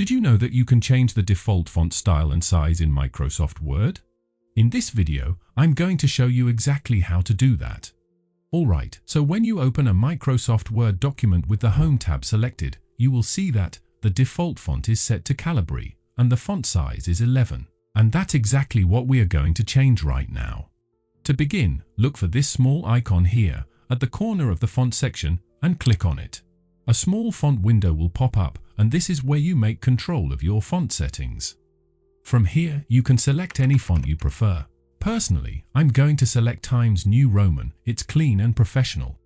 Did you know that you can change the default font style and size in Microsoft Word? In this video, I'm going to show you exactly how to do that. Alright, so when you open a Microsoft Word document with the Home tab selected, you will see that the default font is set to Calibri and the font size is 11. And that's exactly what we are going to change right now. To begin, look for this small icon here at the corner of the font section and click on it. A small font window will pop up, and this is where you make control of your font settings. From here, you can select any font you prefer. Personally, I'm going to select Times New Roman. It's clean and professional.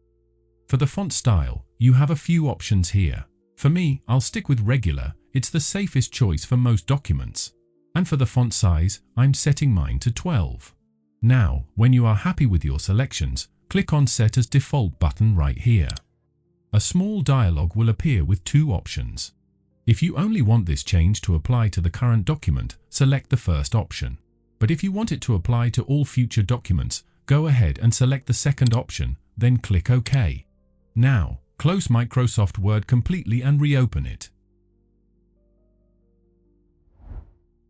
For the font style, you have a few options here. For me, I'll stick with regular. It's the safest choice for most documents. And for the font size, I'm setting mine to 12. Now, when you are happy with your selections, click on Set as Default button right here. A small dialog will appear with two options. If you only want this change to apply to the current document, select the first option. But if you want it to apply to all future documents, go ahead and select the second option, then click OK. Now, close Microsoft Word completely and reopen it.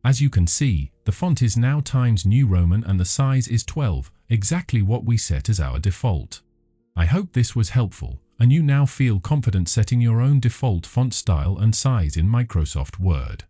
As you can see, the font is now Times New Roman and the size is 12, exactly what we set as our default. I hope this was helpful, and you now feel confident setting your own default font style and size in Microsoft Word.